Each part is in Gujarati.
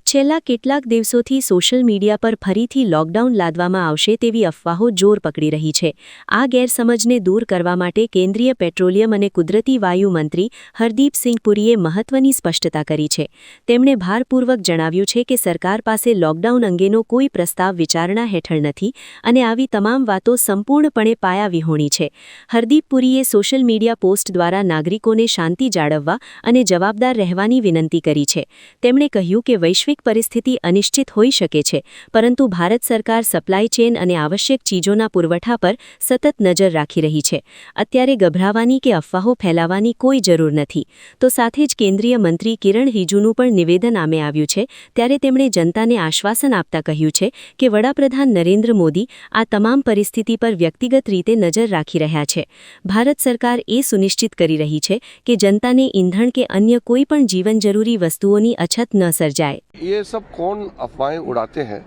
છેલ્લા કેટલાક દિવસોથી સોશિયલ મીડિયા પર ફરીથી લોકડાઉન લાદવામાં આવશે તેવી અફવાઓ જોર પકડી રહી છે. આ ગેરસમજને દૂર કરવા માટે કેન્દ્રીય પેટ્રોલિયમ અને કુદરતી વાયુ મંત્રી હરદીપસિંહ પુરીએ મહત્વની સ્પષ્ટતા કરી છે. તેમણે ભારપૂર્વક જણાવ્યું છે કે સરકાર પાસે લોકડાઉન અંગેનો કોઈ પ્રસ્તાવ વિચારણા હેઠળ નથી અને આવી તમામ વાતો સંપૂર્ણપણે પાયાવિહોણી છે. હરદીપ પુરીએ સોશિયલ મીડિયા પોસ્ટ દ્વારા નાગરિકોને શાંતિ જાળવવા અને જવાબદાર રહેવાની વિનંતી કરી છે. તેમણે કહ્યું કે વૈશ્વિક પરિસ્થિતિ અનિશ્ચિત હોઈ શકે છે, પરંતુ ભારત સરકાર સપ્લાય ચેન અને આવશ્યક ચીજોના પુરવઠા પર સતત નજર રાખી રહી છે. અત્યારે ગભરાવાની કે અફવાઓ ફેલાવવાની કોઈ જરૂર નથી. તો સાથે જ કેન્દ્રીય મંત્રી કિરણ રિજિજુનું પણ નિવેદન સામે આવ્યું છે. ત્યારે તેમણે જનતાને આશ્વાસન આપતા કહ્યું છે કે વડાપ્રધાન નરેન્દ્ર મોદી આ તમામ પરિસ્થિતિ પર વ્યક્તિગત રીતે નજર રાખી રહ્યા છે. ભારત સરકાર એ સુનિશ્ચિત કરી રહી છે કે જનતાને ઈંધણ કે અન્ય કોઈ પણ જીવન જરૂરી વસ્તુઓની અછત ન સર્જાય. ये सब कौन अफवाहें उड़ाते हैं?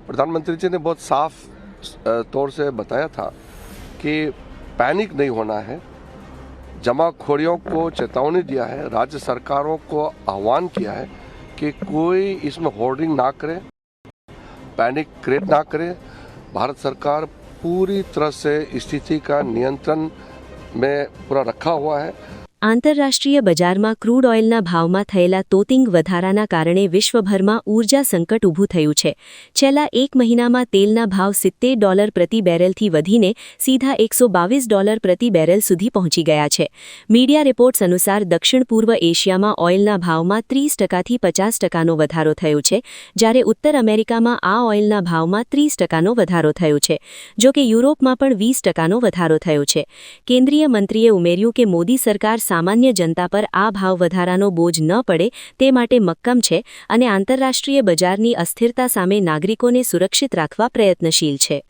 प्रधानमंत्री जी ने बहुत साफ तौर से बताया था कि पैनिक नहीं होना है. जमाखोरियों को चेतावनी दिया है, राज्य सरकारों को आह्वान किया है कि कोई इसमें होर्डिंग ना करे, पैनिक क्रिएट ना करे. भारत सरकार पूरी तरह से स्थिति का नियंत्रण में पूरा रखा हुआ है. આંતરરાષ્ટ્રીય બજારમાં ક્રૂડ ઓઇલના ભાવમાં થયેલા તોતિંગ વધારાના કારણે વિશ્વભરમાં ઊર્જા સંકટ ઊભું થયું છે. છેલ્લા એક મહિનામાં તેલના ભાવ $70 પ્રતિ બેરલથી વધીને સીધા $122 પ્રતિ બેરલ સુધી પહોંચી ગયા છે. મીડિયા રિપોર્ટ્સ અનુસાર દક્ષિણ પૂર્વ એશિયામાં ઓઇલના ભાવમાં 30%થી 50%નો વધારો થયો છે, જ્યારે ઉત્તર અમેરિકામાં આ ઓઇલના ભાવમાં 30%નો વધારો થયો છે. જો કે યુરોપમાં પણ 20%નો વધારો થયો છે. કેન્દ્રીય મંત્રીએ ઉમેર્યું કે મોદી સરકાર સામાન્ય જનતા પર આ ભાવ વધારાનો બોજ ન પડે તે માટે મક્કમ છે અને આંતરરાષ્ટ્રીય બજારની અસ્થિરતા સામે નાગરિકોને સુરક્ષિત રાખવા પ્રયત્નશીલ છે.